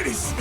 Ladies!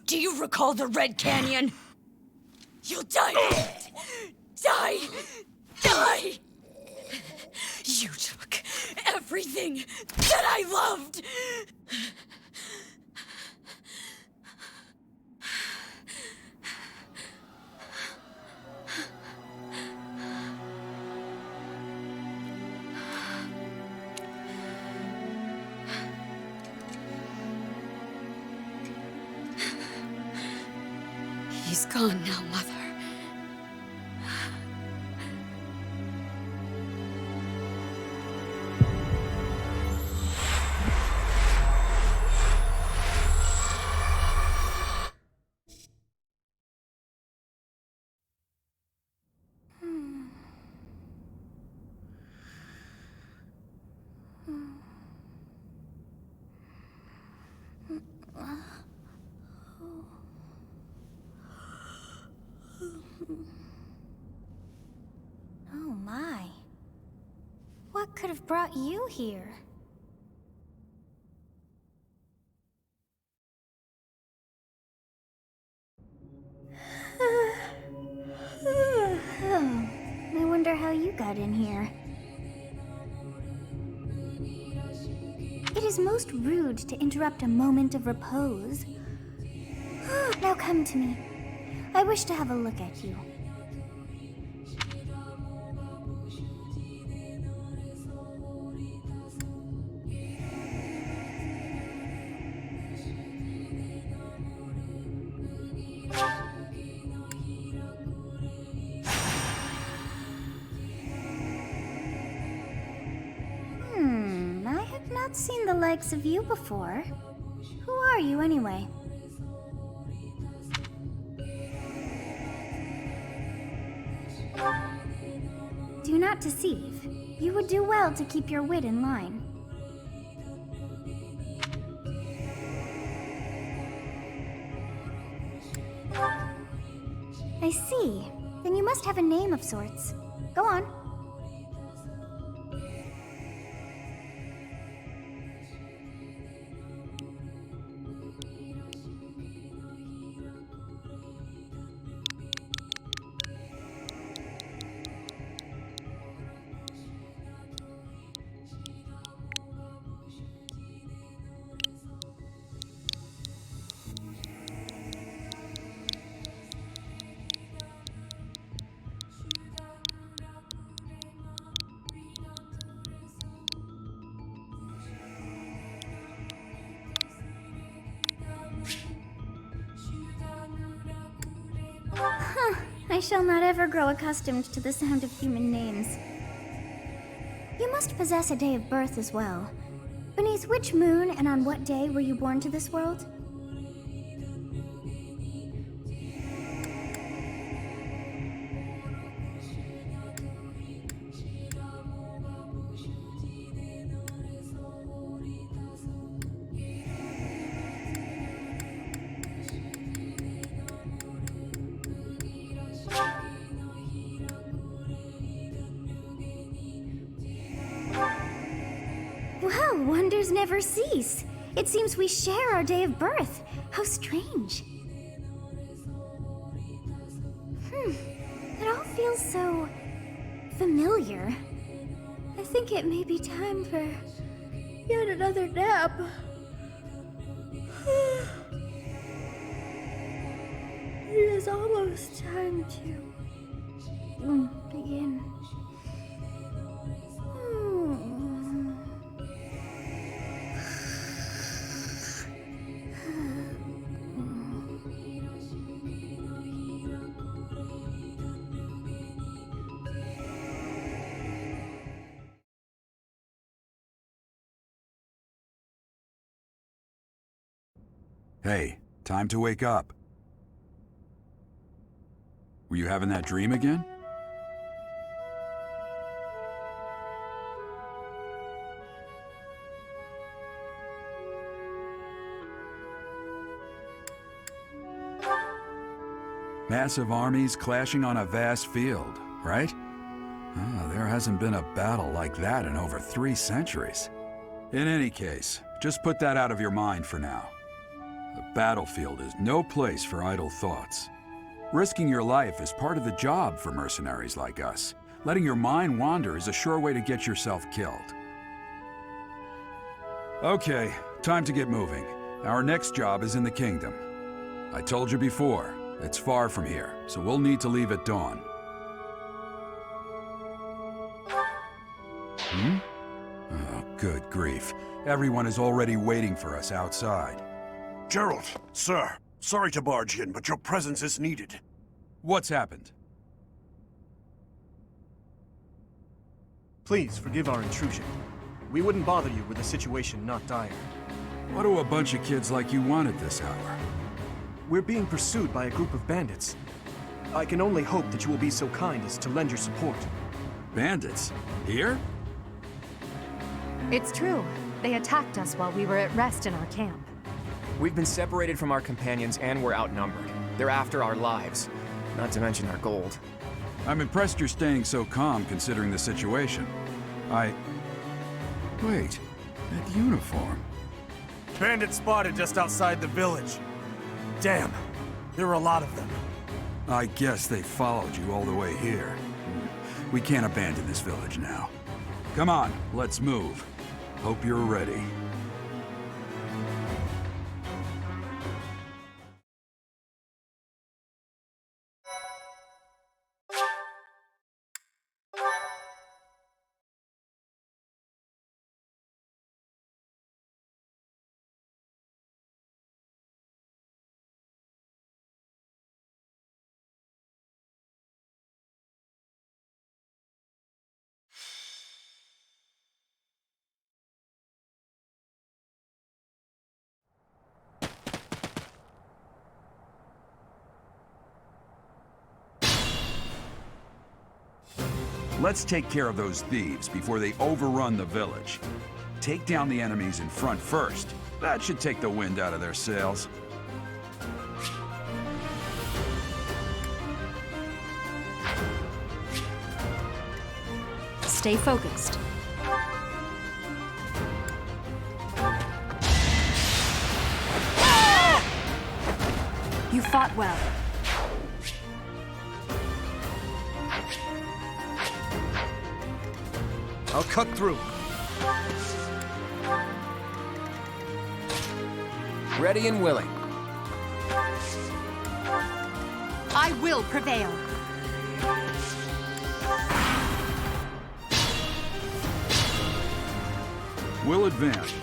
Do you recall the Red Canyon? You'll die! Die! Die! You took everything that I loved! He's gone now, Mother. Oh my. What could have brought you here? I wonder how you got in here. It is most rude to interrupt a moment of repose. Now come to me. I wish to have a look at you. I have not seen the likes of you before. Who are you anyway? Do not deceive. You would do well to keep your wit in line. I see. Then you must have a name of sorts. Go on. I shall not ever grow accustomed to the sound of human names. You must possess a day of birth as well. Beneath which moon and on what day were you born to this world? Well, wonders never cease. It seems we share our day of birth. How strange. It all feels so familiar. I think it may be time for yet another nap. It is almost time to begin. Hey, time to wake up. Were you having that dream again? Massive armies clashing on a vast field, right? There hasn't been a battle like that in over 3 centuries. In any case, just put that out of your mind for now. The battlefield is no place for idle thoughts. Risking your life is part of the job for mercenaries like us. Letting your mind wander is a sure way to get yourself killed. Okay, time to get moving. Our next job is in the kingdom. I told you before, it's far from here, so we'll need to leave at dawn. Oh, good grief. Everyone is already waiting for us outside. Gerald, sir, sorry to barge in, but your presence is needed. What's happened? Please forgive our intrusion. We wouldn't bother you were the situation not dire. What do a bunch of kids like you want at this hour? We're being pursued by a group of bandits. I can only hope that you will be so kind as to lend your support. Bandits? Here? It's true. They attacked us while we were at rest in our camp. We've been separated from our companions and we're outnumbered. They're after our lives, not to mention our gold. I'm impressed you're staying so calm considering the situation. Wait, that uniform. Bandits spotted just outside the village. Damn, there are a lot of them. I guess they followed you all the way here. We can't abandon this village now. Come on, let's move. Hope you're ready. Let's take care of those thieves before they overrun the village. Take down the enemies in front first. That should take the wind out of their sails. Stay focused. You fought well. I'll cut through. Ready and willing. I will prevail. We'll advance.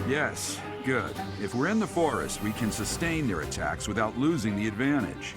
Yes, good. If we're in the forest, we can sustain their attacks without losing the advantage.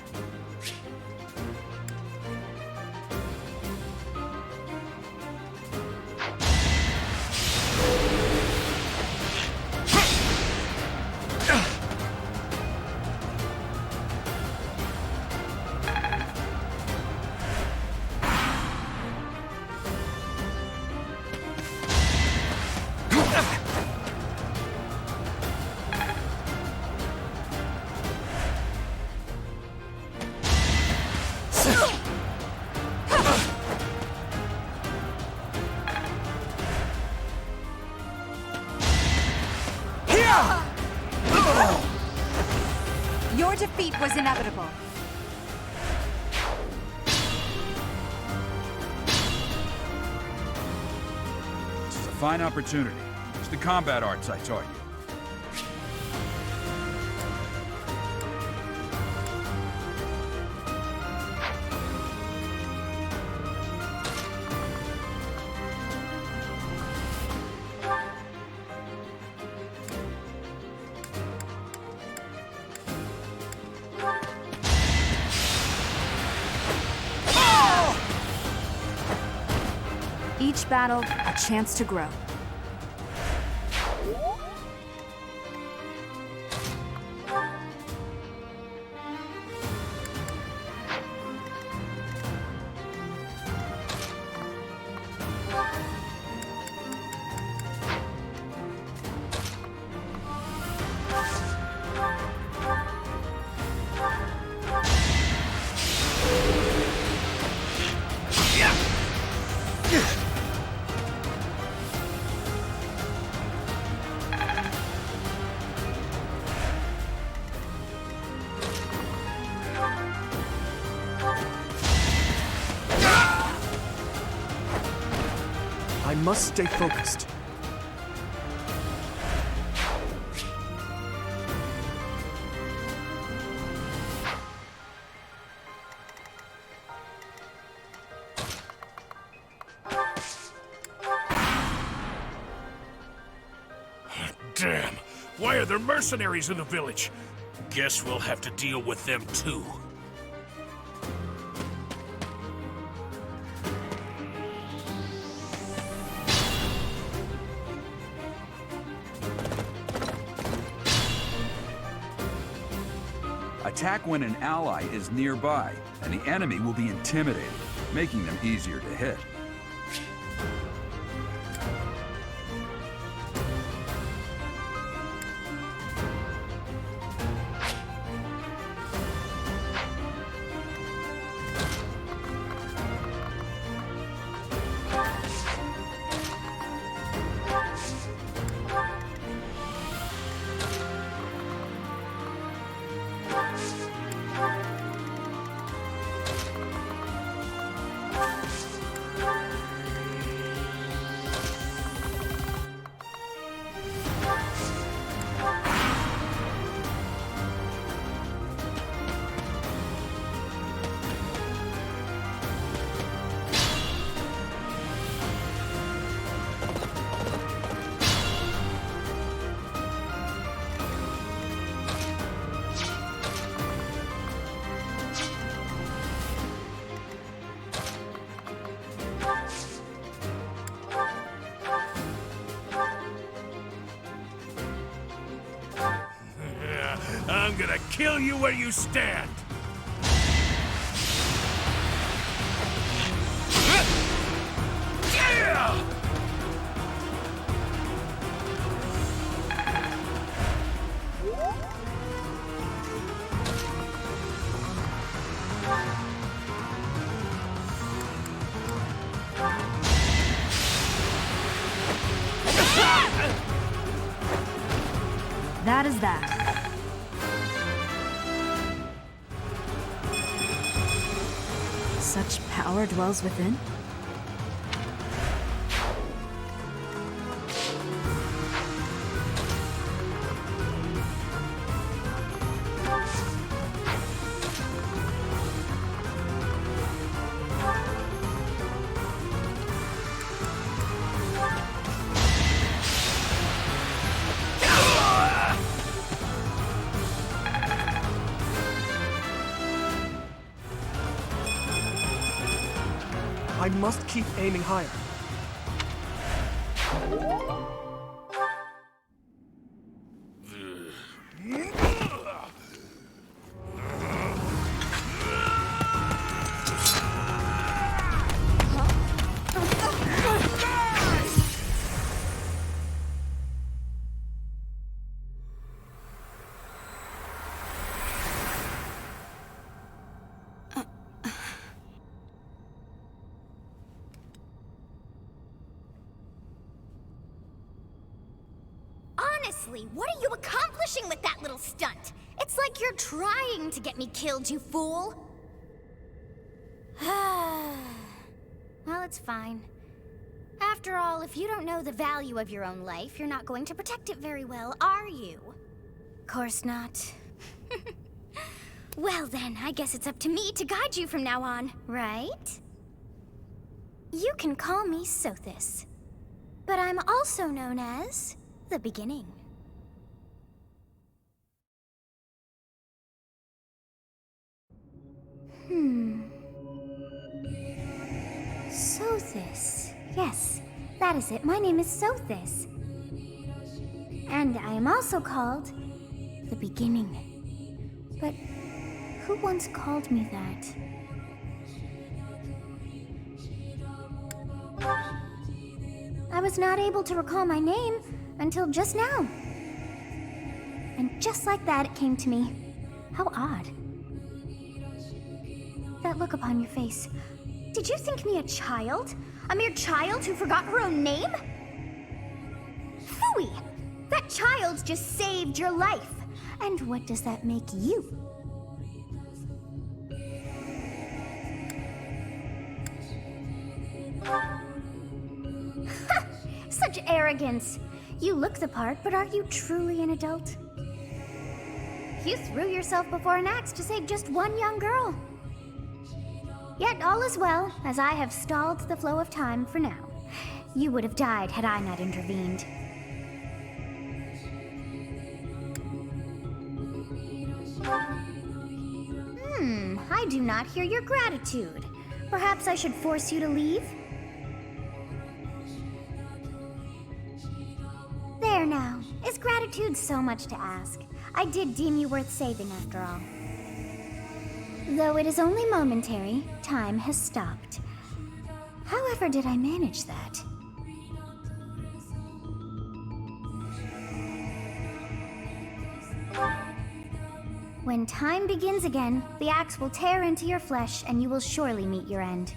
Your defeat was inevitable. This is a fine opportunity. It's the combat arts I taught you. Each battle, a chance to grow. I must stay focused. Damn! Why are there mercenaries in the village? Guess we'll have to deal with them too. Attack when an ally is nearby, and the enemy will be intimidated, making them easier to hit. I'm gonna kill you where you stand! Yeah! That is that. Such power dwells within? must keep aiming higher. Honestly, what are you accomplishing with that little stunt? It's like you're trying to get me killed, you fool. Well, it's fine. After all, if you don't know the value of your own life, you're not going to protect it very well, are you? Course not. Well then, I guess it's up to me to guide you from now on, right? You can call me Sothis, but I'm also known as the Beginning. Sothis. Yes, that is it. My name is Sothis. And I am also called the Beginning. But who once called me that? I was not able to recall my name until just now. And just like that, it came to me. How odd. That look upon your face. Did you think me a child? A mere child who forgot her own name? Phooey! That child just saved your life. And what does that make you? Such arrogance. You look the part, but are you truly an adult? You threw yourself before an axe to save just one young girl. Yet all is well, as I have stalled the flow of time for now. You would have died had I not intervened. I do not hear your gratitude. Perhaps I should force you to leave? There now. Is gratitude so much to ask? I did deem you worth saving after all. Though it is only momentary, time has stopped. However did I manage that? When time begins again, the axe will tear into your flesh and you will surely meet your end.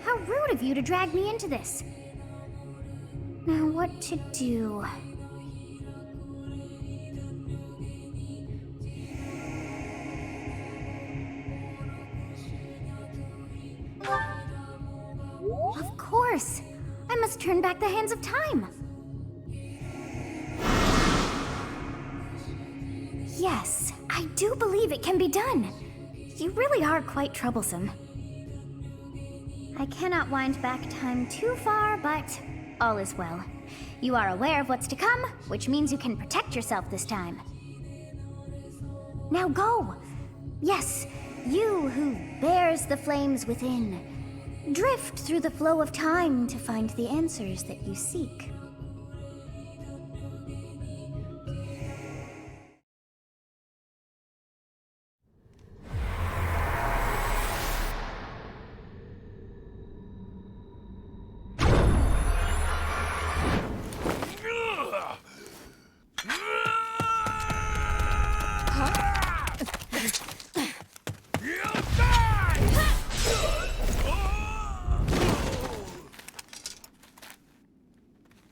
How rude of you to drag me into this. Now what to do? Of course! I must turn back the hands of time! Yes, I do believe it can be done. You really are quite troublesome. I cannot wind back time too far, but all is well. You are aware of what's to come, which means you can protect yourself this time. Now go! Yes, you who bears the flames within. Drift through the flow of time to find the answers that you seek.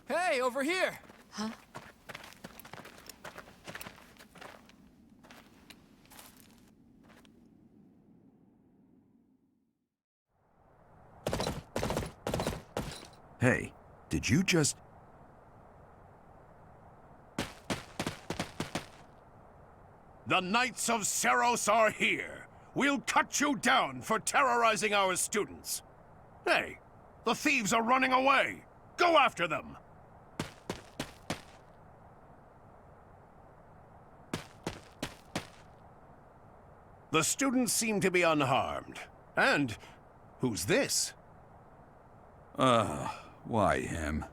Hey, over here! Huh? Hey, did you just... The Knights of Seros are here. We'll cut you down for terrorizing our students. Hey, the thieves are running away. Go after them. The students seem to be unharmed. And who's this? Why him?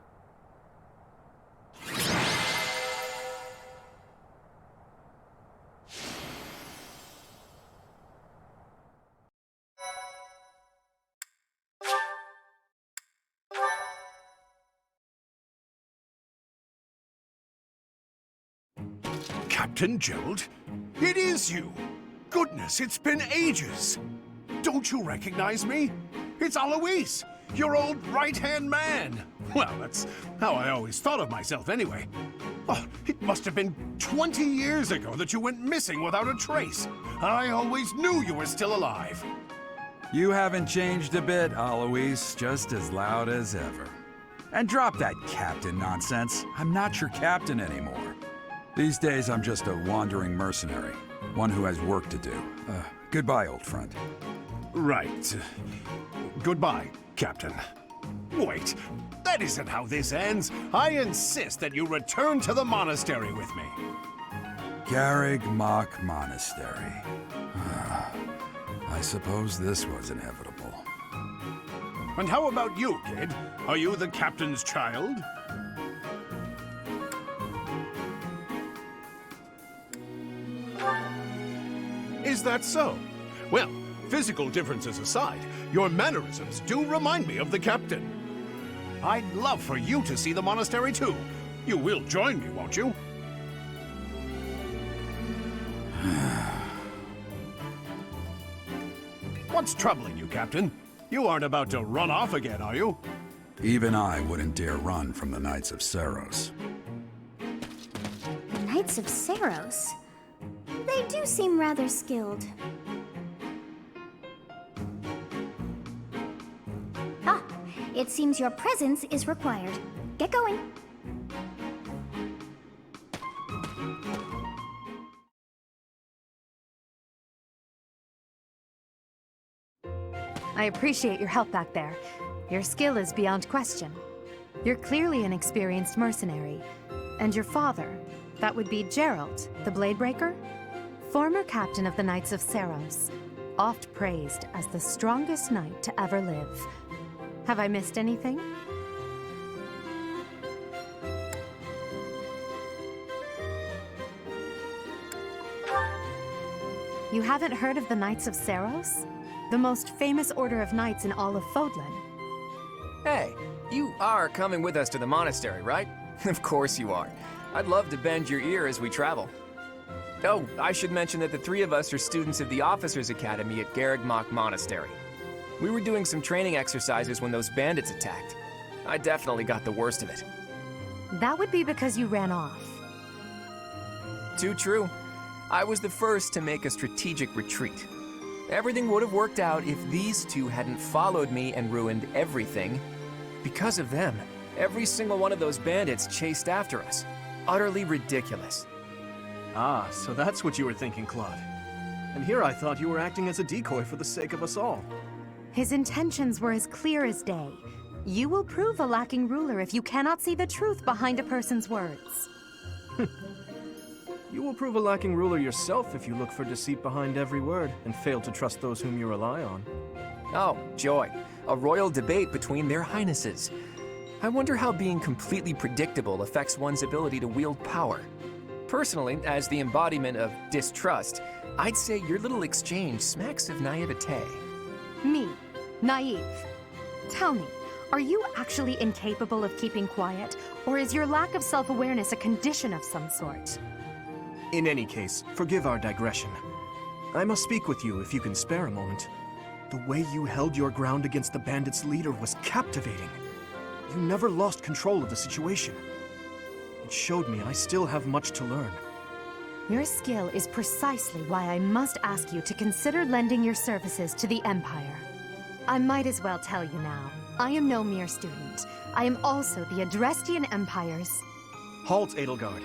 Captain Gerald? It is you! Goodness, it's been ages! Don't you recognize me? It's Alois, your old right-hand man! Well, that's how I always thought of myself anyway. Oh, it must have been 20 years ago that you went missing without a trace. I always knew you were still alive. You haven't changed a bit, Alois, just as loud as ever. And drop that captain nonsense. I'm not your captain anymore. These days, I'm just a wandering mercenary. One who has work to do. Goodbye, old friend. Right. Goodbye, Captain. Wait, that isn't how this ends. I insist that you return to the monastery with me. Garreg Mach Monastery. I suppose this was inevitable. And how about you, kid? Are you the captain's child? Is that so? Well, physical differences aside, your mannerisms do remind me of the captain. I'd love for you to see the monastery too. You will join me, won't you? What's troubling you, Captain? You aren't about to run off again, are you? Even I wouldn't dare run from the Knights of Saros. The Knights of Saros? They do seem rather skilled. Ah, it seems your presence is required. Get going. I appreciate your help back there. Your skill is beyond question. You're clearly an experienced mercenary. And your father, that would be Gerald, the Bladebreaker? Former captain of the Knights of Saros, oft praised as the strongest knight to ever live. Have I missed anything? You haven't heard of the Knights of Saros? The most famous order of knights in all of Fodlan. Hey, you are coming with us to the monastery, right? Of course you are. I'd love to bend your ear as we travel. Oh, I should mention that the three of us are students of the Officers' Academy at Garreg Mach Monastery. We were doing some training exercises when those bandits attacked. I definitely got the worst of it. That would be because you ran off. Too true. I was the first to make a strategic retreat. Everything would have worked out if these two hadn't followed me and ruined everything. Because of them, every single one of those bandits chased after us. Utterly ridiculous. Ah, so that's what you were thinking, Claude. And here I thought you were acting as a decoy for the sake of us all. His intentions were as clear as day. You will prove a lacking ruler if you cannot see the truth behind a person's words. You will prove a lacking ruler yourself if you look for deceit behind every word and fail to trust those whom you rely on. Oh, joy. A royal debate between their highnesses. I wonder how being completely predictable affects one's ability to wield power. Personally, as the embodiment of distrust, I'd say your little exchange smacks of naivete. Me, naive. Tell me, are you actually incapable of keeping quiet, or is your lack of self-awareness a condition of some sort? In any case, forgive our digression. I must speak with you if you can spare a moment. The way you held your ground against the bandits' leader was captivating. You never lost control of the situation. It showed me I still have much to learn. Your skill is precisely why I must ask you to consider lending your services to the Empire. I might as well tell you now, I am no mere student. I am also the Adrestian Empire's... Halt, Edelgard.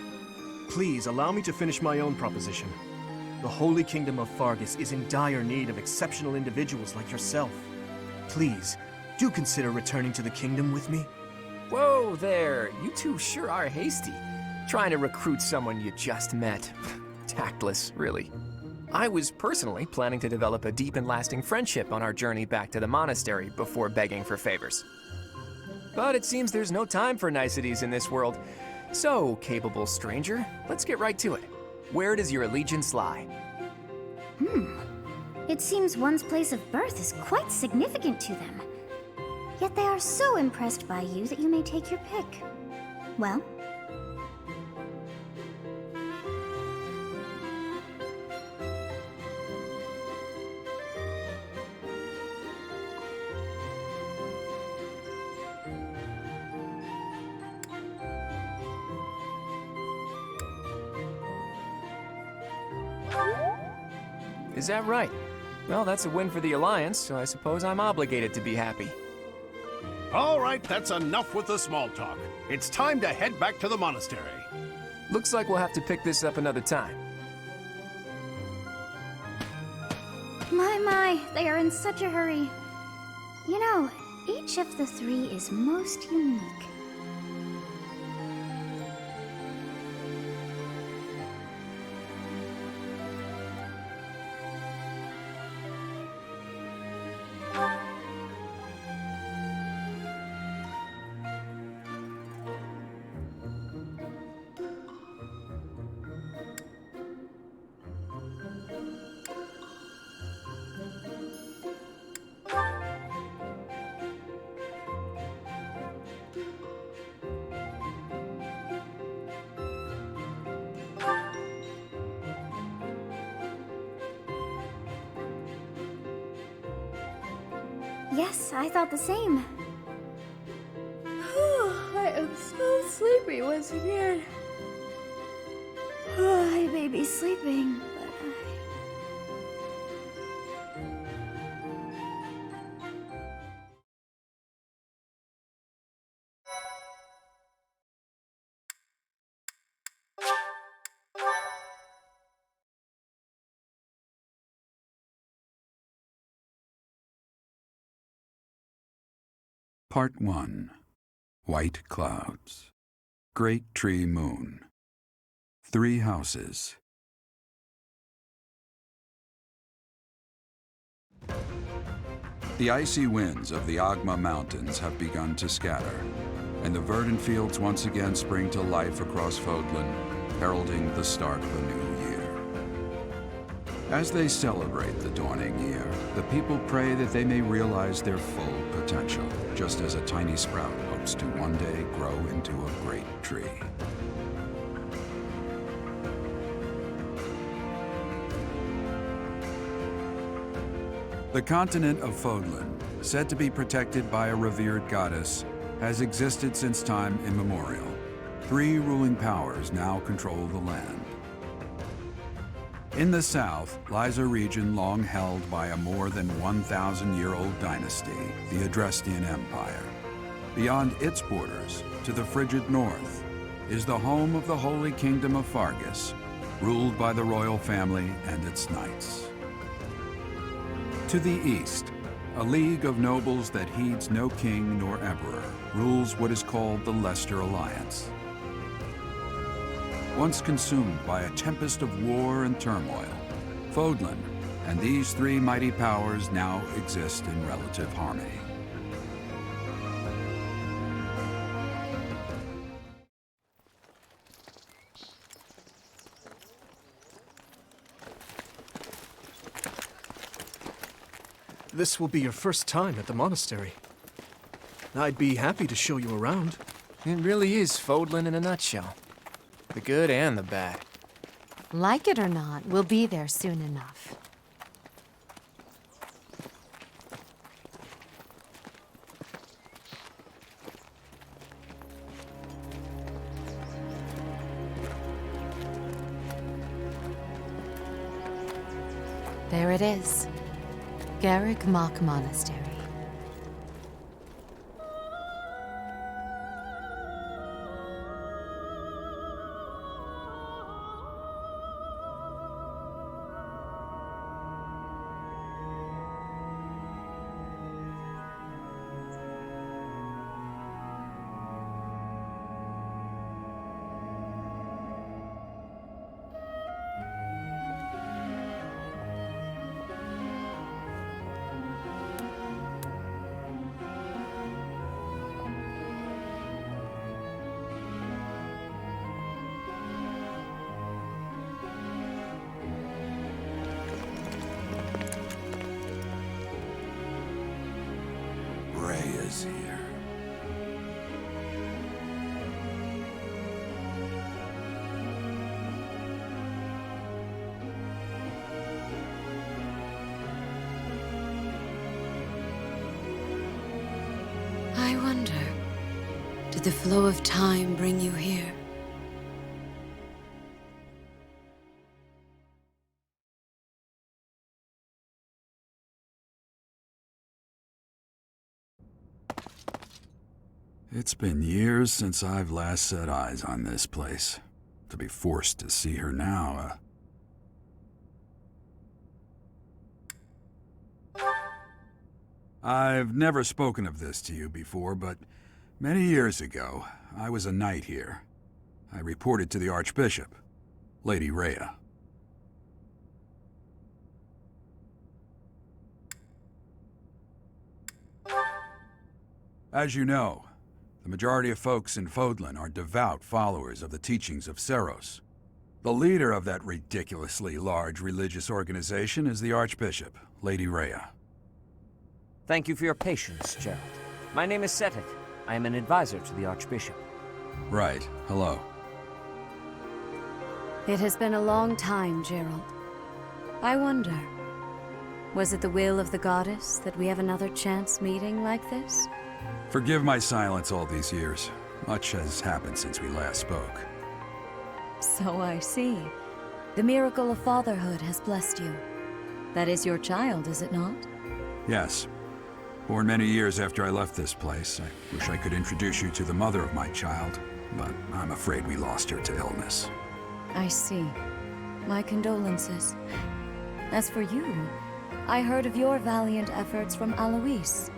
Please allow me to finish my own proposition. The Holy Kingdom of Fargus is in dire need of exceptional individuals like yourself. Please, do consider returning to the kingdom with me. Whoa there, you two sure are hasty. Trying to recruit someone you just met. Tactless, really. I was personally planning to develop a deep and lasting friendship on our journey back to the monastery before begging for favors. But it seems there's no time for niceties in this world. So, capable stranger, let's get right to it. Where does your allegiance lie? It seems one's place of birth is quite significant to them. Yet they are so impressed by you that you may take your pick. Well? Is that right? Well, that's a win for the Alliance, so I suppose I'm obligated to be happy. All right, that's enough with the small talk. It's time to head back to the monastery. Looks like we'll have to pick this up another time. My, they are in such a hurry. You know, each of the three is most unique. Yes, I thought the same. I am so sleepy once again. I may be sleeping, but Part 1. White Clouds. Great Tree Moon. 3 houses. The icy winds of the Agma Mountains have begun to scatter, and the verdant fields once again spring to life across Fodlan, heralding the start of a new year. As they celebrate the dawning year, the people pray that they may realize their full potential, just as a tiny sprout hopes to one day grow into a great tree. The continent of Fodlan, said to be protected by a revered goddess, has existed since time immemorial. 3 ruling powers now control the land. In the south lies a region long held by a more than 1,000-year-old dynasty, the Adrestian Empire. Beyond its borders, to the frigid north, is the home of the Holy Kingdom of Fargus, ruled by the royal family and its knights. To the east, a league of nobles that heeds no king nor emperor rules what is called the Leicester Alliance. Once consumed by a tempest of war and turmoil, Fodlan and these 3 mighty powers now exist in relative harmony. This will be your first time at the monastery. I'd be happy to show you around. It really is Fodlan in a nutshell. The good and the bad. Like it or not, we'll be there soon enough. There it is. Garrick Mock Monastery. is here. I wonder, did the flow of time bring you here? It's been years since I've last set eyes on this place. To be forced to see her now, I've never spoken of this to you before, but many years ago, I was a knight here. I reported to the Archbishop, Lady Rhea. As you know, the majority of folks in Fodlan are devout followers of the teachings of Seros. The leader of that ridiculously large religious organization is the Archbishop, Lady Rhea. Thank you for your patience, Gerald. My name is Seteth. I am an advisor to the Archbishop. Right. Hello. It has been a long time, Gerald. I wonder, was it the will of the goddess that we have another chance meeting like this? Forgive my silence all these years. Much has happened since we last spoke. So I see. The miracle of fatherhood has blessed you. That is your child, is it not? Yes. Born many years after I left this place. I wish I could introduce you to the mother of my child, but I'm afraid we lost her to illness. I see. My condolences. As for you, I heard of your valiant efforts from Alois.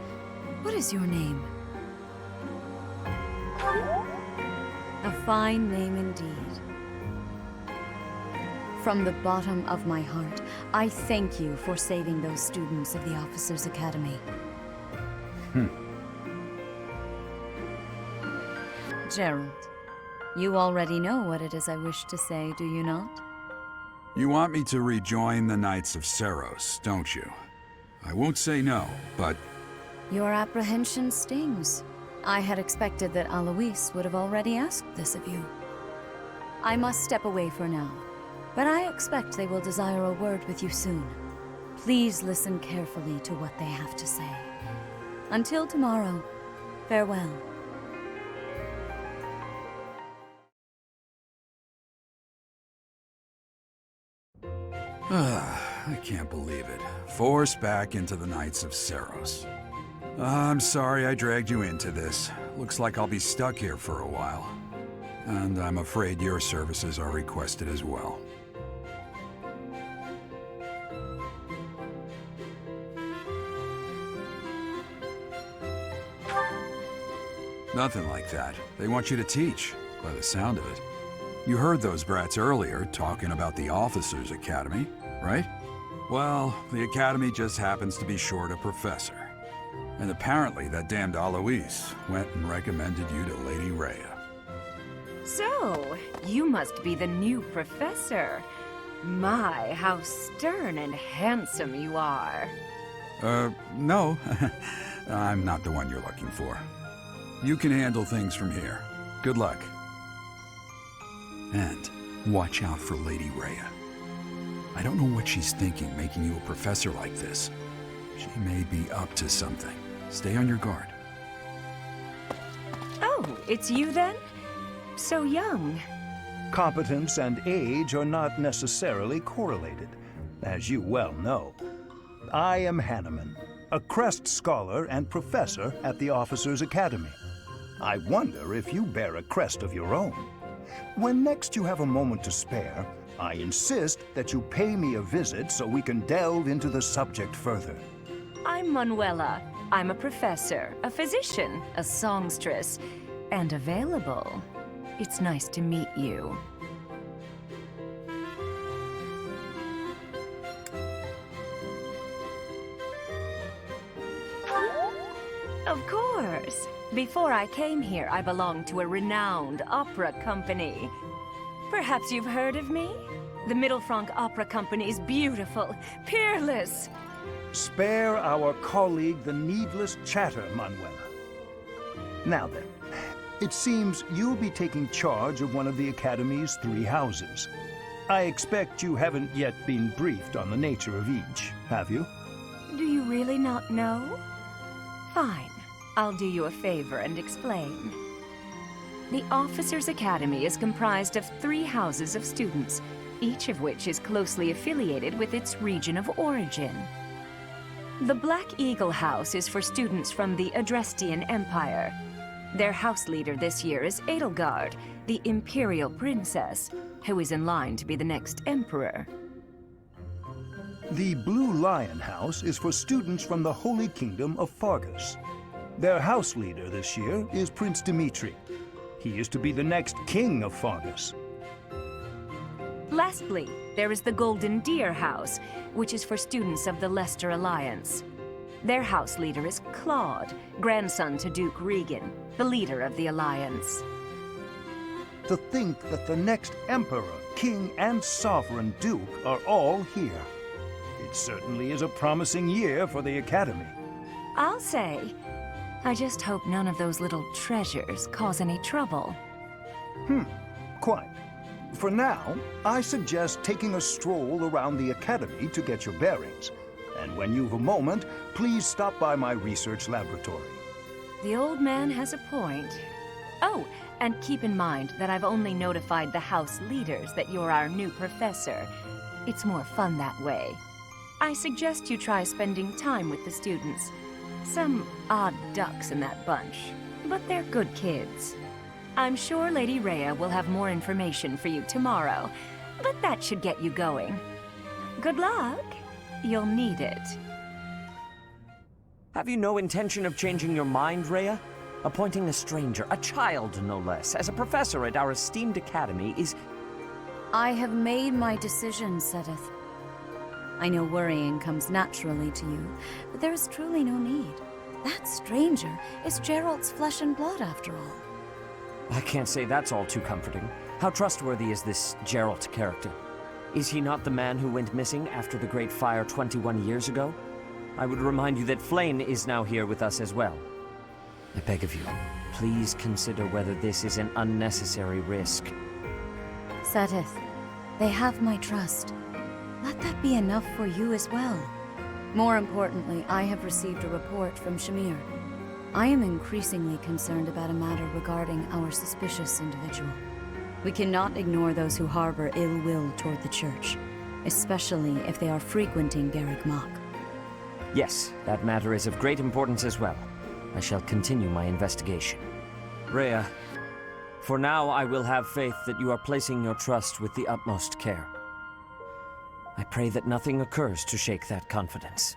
What is your name? A fine name indeed. From the bottom of my heart, I thank you for saving those students of the Officers' Academy. Gerald, you already know what it is I wish to say, do you not? You want me to rejoin the Knights of Seros, don't you? I won't say no, but... Your apprehension stings. I had expected that Alois would have already asked this of you. I must step away for now, but I expect they will desire a word with you soon. Please listen carefully to what they have to say. Until tomorrow, farewell. I can't believe it. Forced back into the Knights of Seros. I'm sorry I dragged you into this. Looks like I'll be stuck here for a while. And I'm afraid your services are requested as well. Nothing like that. They want you to teach, by the sound of it. You heard those brats earlier talking about the Officers' Academy, right? Well, the Academy just happens to be short a professor. And apparently that damned Alois went and recommended you to Lady Rhea. So, you must be the new professor. My, how stern and handsome you are. No. I'm not the one you're looking for. You can handle things from here. Good luck. And watch out for Lady Rhea. I don't know what she's thinking making you a professor like this. She may be up to something. Stay on your guard. Oh, it's you then? So young. Competence and age are not necessarily correlated, as you well know. I am Hanneman, a Crest Scholar and Professor at the Officers' Academy. I wonder if you bear a crest of your own. When next you have a moment to spare, I insist that you pay me a visit so we can delve into the subject further. I'm Manuela. I'm a professor, a physician, a songstress, and available. It's nice to meet you. Of course. Before I came here, I belonged to a renowned opera company. Perhaps you've heard of me? The Middlefranc Opera Company's beautiful, peerless. Spare our colleague the needless chatter, Manuela. Now then, it seems you'll be taking charge of one of the Academy's 3 houses. I expect you haven't yet been briefed on the nature of each, have you? Do you really not know? Fine. I'll do you a favor and explain. The Officers' Academy is comprised of 3 houses of students, each of which is closely affiliated with its region of origin. The Black Eagle House is for students from the Adrestian Empire. Their house leader this year is Edelgard, the Imperial Princess, who is in line to be the next Emperor. The Blue Lion House is for students from the Holy Kingdom of Fargus. Their house leader this year is Prince Dimitri. He is to be the next king of Fargus. Lastly, there is the Golden Deer House, which is for students of the Leicester Alliance. Their house leader is Claude, grandson to Duke Regan, the leader of the Alliance. To think that the next Emperor, King, and Sovereign Duke are all here. It certainly is a promising year for the Academy. I'll say. I just hope none of those little treasures cause any trouble. Quite. For now, I suggest taking a stroll around the Academy to get your bearings. And when you've a moment, please stop by my research laboratory. The old man has a point. Oh, and keep in mind that I've only notified the house leaders that you're our new professor. It's more fun that way. I suggest you try spending time with the students. Some odd ducks in that bunch, but they're good kids. I'm sure Lady Rhea will have more information for you tomorrow, but that should get you going. Good luck. You'll need it. Have you no intention of changing your mind, Rhea? Appointing a stranger, a child no less, as a professor at our esteemed academy is... I have made my decision, Sedith. I know worrying comes naturally to you, but there is truly no need. That stranger is Gerald's flesh and blood, after all. I can't say that's all too comforting. How trustworthy is this Gerald character? Is he not the man who went missing after the Great Fire 21 years ago? I would remind you that Flayn is now here with us as well. I beg of you, please consider whether this is an unnecessary risk. Sedith, they have my trust. Let that be enough for you as well. More importantly, I have received a report from Shamir. I am increasingly concerned about a matter regarding our suspicious individual. We cannot ignore those who harbor ill will toward the Church, especially if they are frequenting Garrick Mach. Yes, that matter is of great importance as well. I shall continue my investigation. Rhea, for now I will have faith that you are placing your trust with the utmost care. I pray that nothing occurs to shake that confidence.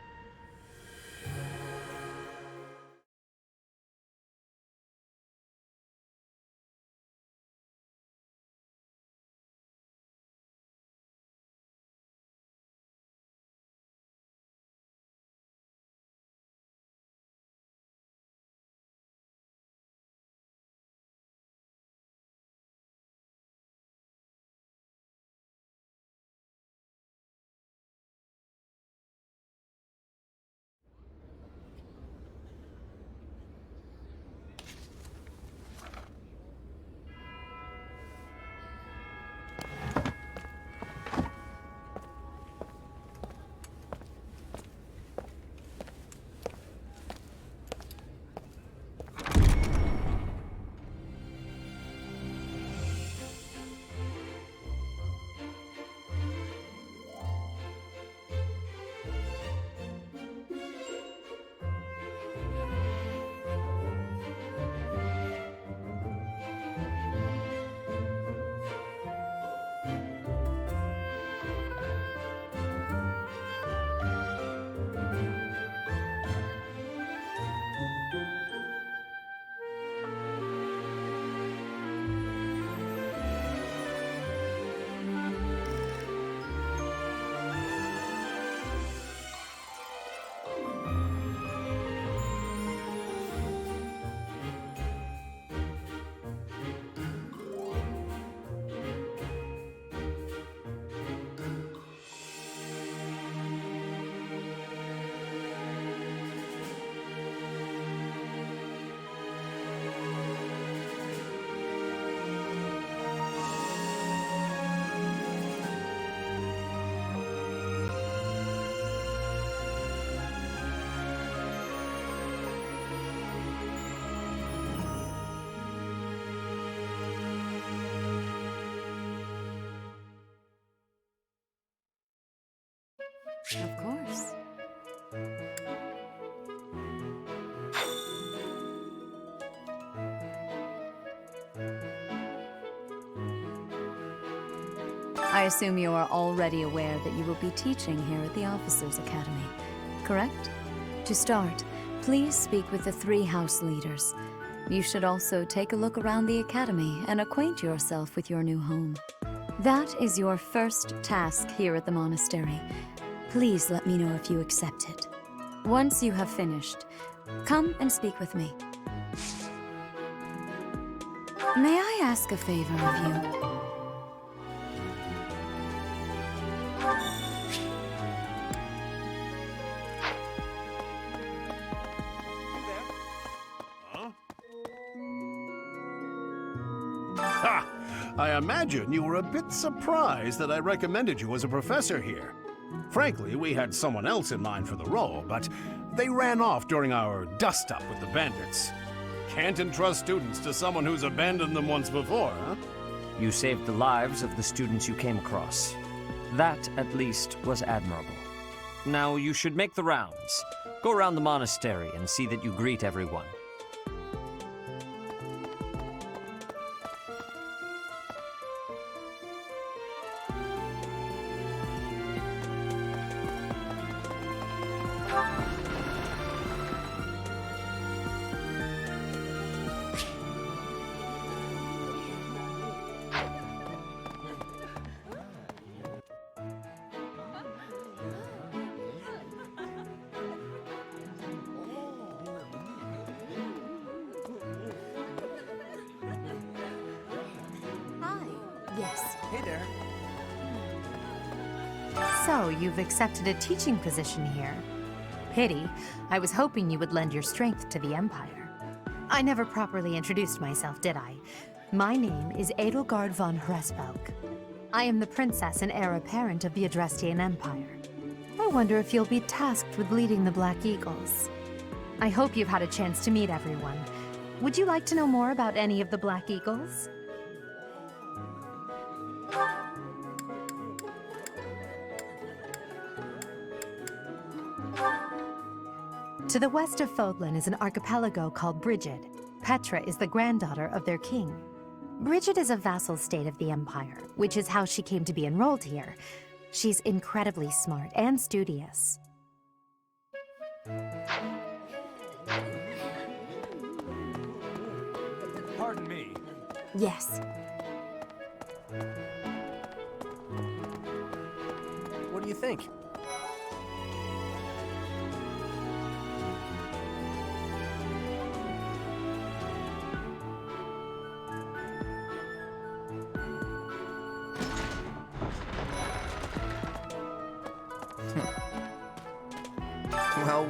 Of course. I assume you are already aware that you will be teaching here at the Officers' Academy, correct? To start, please speak with the 3 house leaders. You should also take a look around the academy and acquaint yourself with your new home. That is your first task here at the monastery. Please let me know if you accept it. Once you have finished, come and speak with me. May I ask a favor of you? Ha! I imagine you were a bit surprised that I recommended you as a professor here. Frankly, we had someone else in mind for the role, but they ran off during our dust-up with the bandits. Can't entrust students to someone who's abandoned them once before, huh? You saved the lives of the students you came across. That, at least, was admirable. Now you should make the rounds. Go around the monastery and see that you greet everyone. Yes. Hey there. So, you've accepted a teaching position here. Pity. I was hoping you would lend your strength to the Empire. I never properly introduced myself, did I? My name is Edelgard von Hresvelk. I am the princess and heir apparent of the Adrestian Empire. I wonder if you'll be tasked with leading the Black Eagles. I hope you've had a chance to meet everyone. Would you like to know more about any of the Black Eagles? To the west of Fodlan is an archipelago called Brigid. Petra is the granddaughter of their king. Brigid is a vassal state of the Empire, which is how she came to be enrolled here. She's incredibly smart and studious. Pardon me. Yes. What do you think?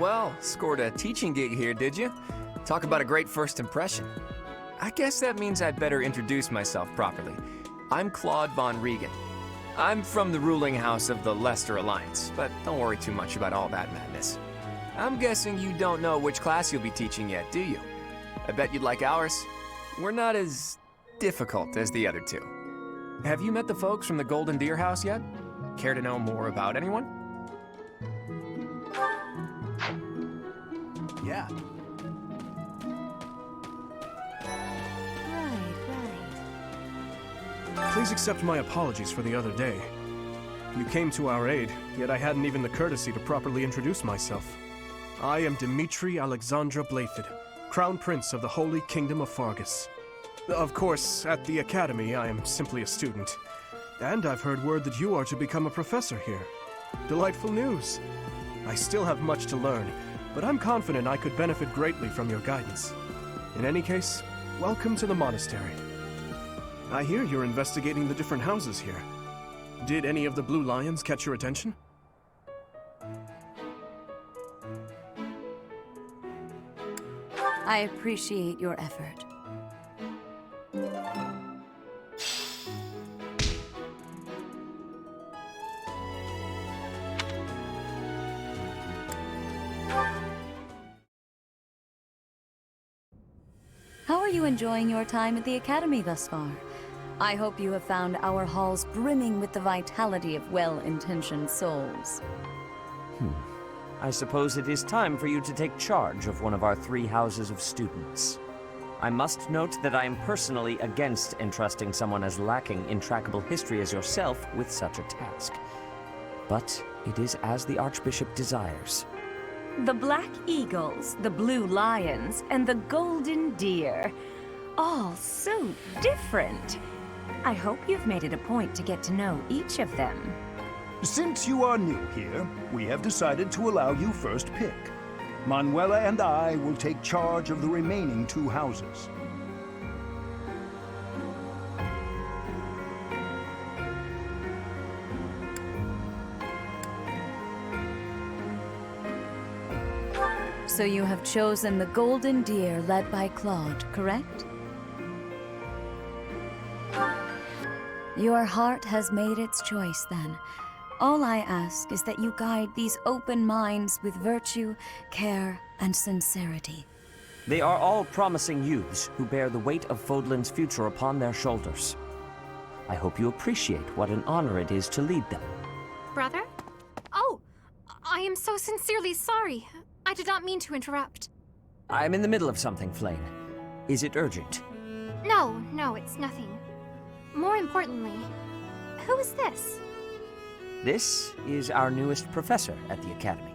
Well, scored a teaching gig here, did you? Talk about a great first impression. I guess that means I'd better introduce myself properly. I'm Claude von Regan. I'm from the ruling house of the Leicester Alliance, but don't worry too much about all that madness. I'm guessing you don't know which class you'll be teaching yet, do you? I bet you'd like ours. We're not as difficult as the other two. Have you met the folks from the Golden Deer House yet? Care to know more about anyone? Yeah. Please accept my apologies for the other day. You came to our aid, yet I hadn't even the courtesy to properly introduce myself. I am Dimitri Alexandra Blaithid, Crown Prince of the Holy Kingdom of Fargus. Of course, at the Academy, I am simply a student. And I've heard word that you are to become a professor here. Delightful news. I still have much to learn, but I'm confident I could benefit greatly from your guidance. In any case, welcome to the monastery. I hear you're investigating the different houses here. Did any of the Blue Lions catch your attention? I appreciate your effort. How are you enjoying your time at the Academy thus far? I hope you have found our halls brimming with the vitality of well-intentioned souls. I suppose it is time for you to take charge of one of our 3 houses of students. I must note that I am personally against entrusting someone as lacking in trackable history as yourself with such a task. But it is as the Archbishop desires. The Black Eagles, the Blue Lions, and the Golden Deer. All so different. I hope you've made it a point to get to know each of them. Since you are new here, we have decided to allow you first pick. Manuela and I will take charge of the remaining 2 houses. So you have chosen the Golden Deer led by Claude, correct? Your heart has made its choice then. All I ask is that you guide these open minds with virtue, care, and sincerity. They are all promising youths who bear the weight of Fodlan's future upon their shoulders. I hope you appreciate what an honor it is to lead them. Brother? Oh, I am so sincerely sorry. I did not mean to interrupt. I'm in the middle of something, Flame. Is it urgent? No, it's nothing. More importantly, who is this? This is our newest professor at the Academy.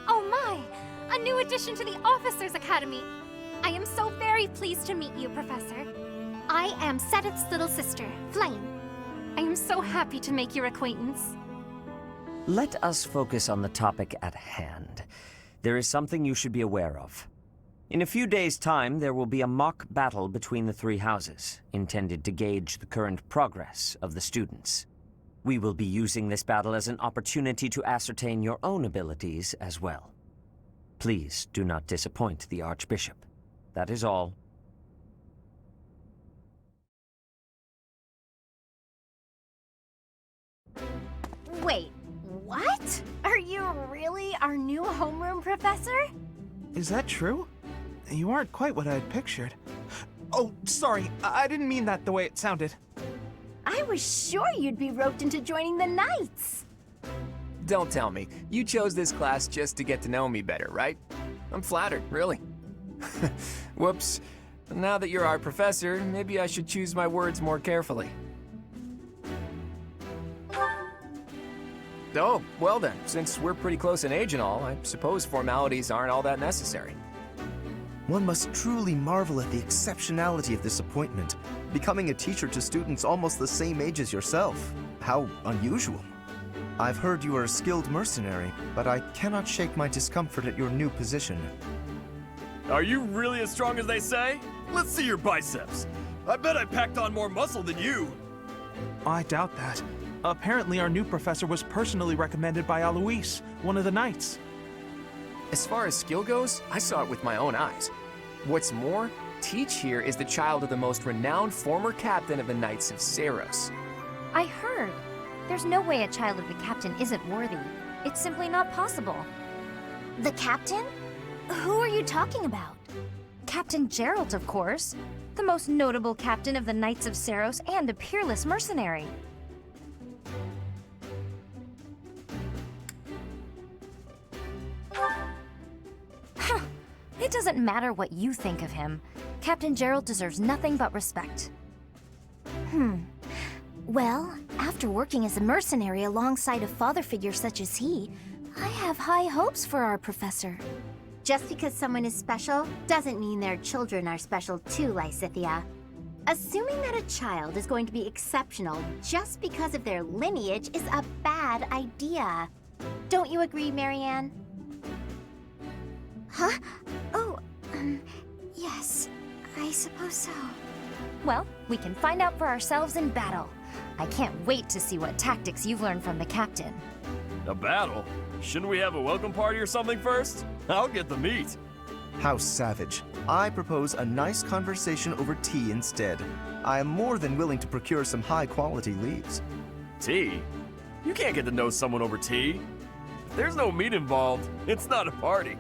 Oh my! A new addition to the Officers' Academy! I am so very pleased to meet you, Professor. I am Seteth's little sister, Flame. I am so happy to make your acquaintance. Let us focus on the topic at hand. There is something you should be aware of. In a few days' time, there will be a mock battle between the 3 houses, intended to gauge the current progress of the students. We will be using this battle as an opportunity to ascertain your own abilities as well. Please do not disappoint the Archbishop. That is all. Wait, what? Are you really our new homeroom professor? Is that true? You aren't quite what I had pictured. Oh, sorry. I didn't mean that the way it sounded. I was sure you'd be roped into joining the Knights. Don't tell me. You chose this class just to get to know me better, right? I'm flattered, really. Whoops. Now that you're our professor, maybe I should choose my words more carefully. Oh, well then, since we're pretty close in age and all, I suppose formalities aren't all that necessary. One must truly marvel at the exceptionality of this appointment, becoming a teacher to students almost the same age as yourself. How unusual. I've heard you are a skilled mercenary, but I cannot shake my discomfort at your new position. Are you really as strong as they say? Let's see your biceps. I bet I packed on more muscle than you. I doubt that. Apparently our new professor was personally recommended by Alois, one of the Knights. As far as skill goes, I saw it with my own eyes. What's more, Teach here is the child of the most renowned former captain of the Knights of Seros. I heard. There's no way a child of the captain isn't worthy. It's simply not possible. The captain? Who are you talking about? Captain Geralt, of course. The most notable captain of the Knights of Seros and a peerless mercenary. It doesn't matter what you think of him. Captain Geralt deserves nothing but respect. Well, after working as a mercenary alongside a father figure such as he, I have high hopes for our professor. Just because someone is special doesn't mean their children are special too, Lysithia. Assuming that a child is going to be exceptional just because of their lineage is a bad idea. Don't you agree, Marianne? Huh? Oh, yes, I suppose so. Well, we can find out for ourselves in battle. I can't wait to see what tactics you've learned from the captain. A battle? Shouldn't we have a welcome party or something first? I'll get the meat. How savage. I propose a nice conversation over tea instead. I am more than willing to procure some high-quality leaves. Tea? You can't get to know someone over tea. If there's no meat involved, it's not a party.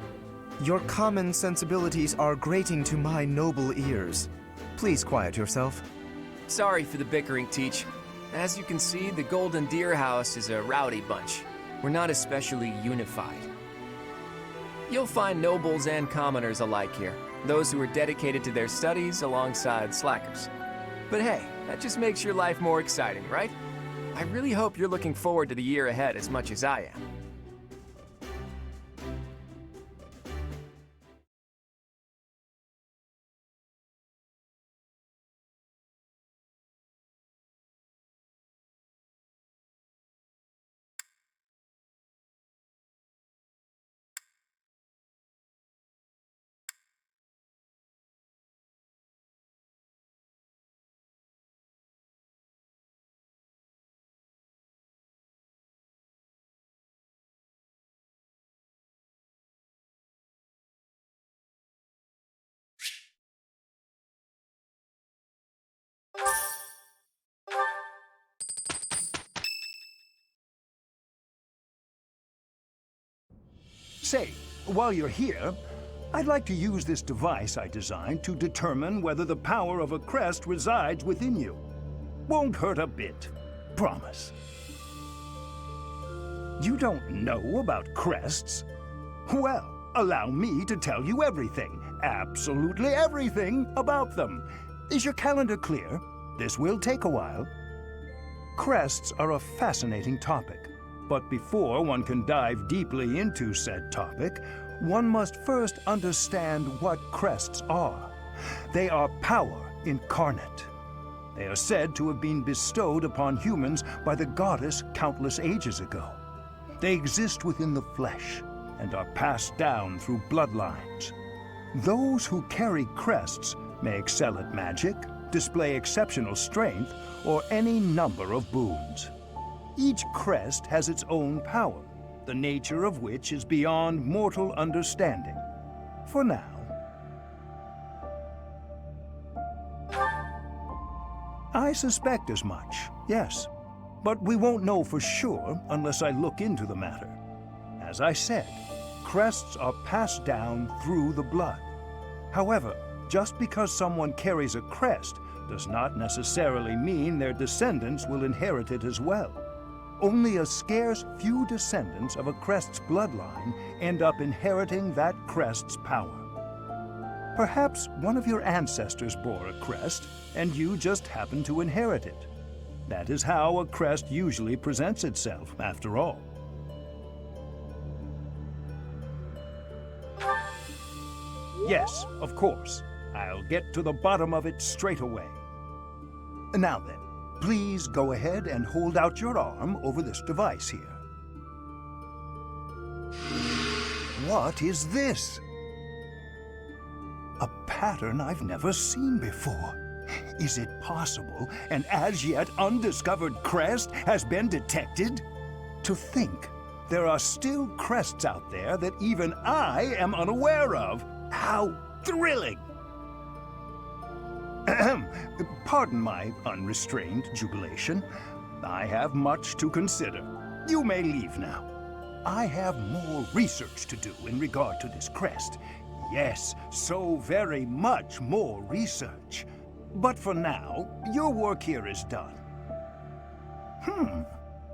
Your common sensibilities are grating to my noble ears. Please quiet yourself. Sorry for the bickering, Teach. As you can see, the Golden Deer House is a rowdy bunch. we're not especially unified. You'll find nobles and commoners alike here, those who are dedicated to their studies alongside slackers. But hey, that just makes your life more exciting, right? I really hope you're looking forward to the year ahead as much as I am. Say, while you're here, I'd like to use this device I designed to determine whether the power of a crest resides within you. Won't hurt a bit. Promise. You don't know about crests? Well, allow me to tell you everything, absolutely everything about them. Is your calendar clear? This will take a while. Crests are a fascinating topic. But before one can dive deeply into said topic, one must first understand what crests are. They are power incarnate. They are said to have been bestowed upon humans by the goddess countless ages ago. They exist within the flesh and are passed down through bloodlines. Those who carry crests may excel at magic, display exceptional strength, or any number of boons. Each crest has its own power, the nature of which is beyond mortal understanding. For now. I suspect as much, yes. But we won't know for sure unless I look into the matter. As I said, crests are passed down through the blood. However, just because someone carries a crest does not necessarily mean their descendants will inherit it as well. Only a scarce few descendants of a crest's bloodline end up inheriting that crest's power. Perhaps one of your ancestors bore a crest, and you just happen to inherit it. That is how a crest usually presents itself, after all. Yes, of course. I'll get to the bottom of it straight away. Now then, please go ahead and hold out your arm over this device here. What is this? A pattern I've never seen before. Is it possible an as yet undiscovered crest has been detected? To think there are still crests out there that even I am unaware of. How thrilling! Pardon my unrestrained jubilation. I have much to consider. You may leave now. I have more research to do in regard to this crest. Yes, so very much more research. But for now, your work here is done.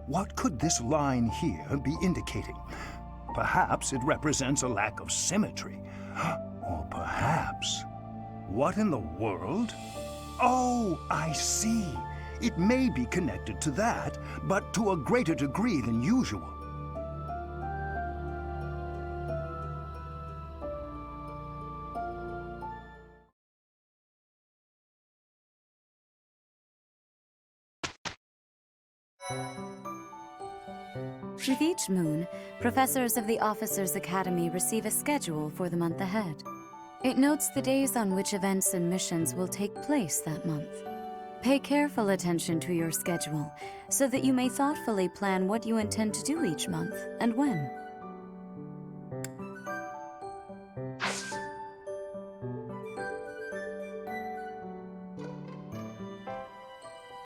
What could this line here be indicating? Perhaps it represents a lack of symmetry. Or perhaps... What in the world? Oh, I see. It may be connected to that, but to a greater degree than usual. With each moon, professors of the Officers' Academy receive a schedule for the month ahead. It notes the days on which events and missions will take place that month. Pay careful attention to your schedule, so that you may thoughtfully plan what you intend to do each month and when.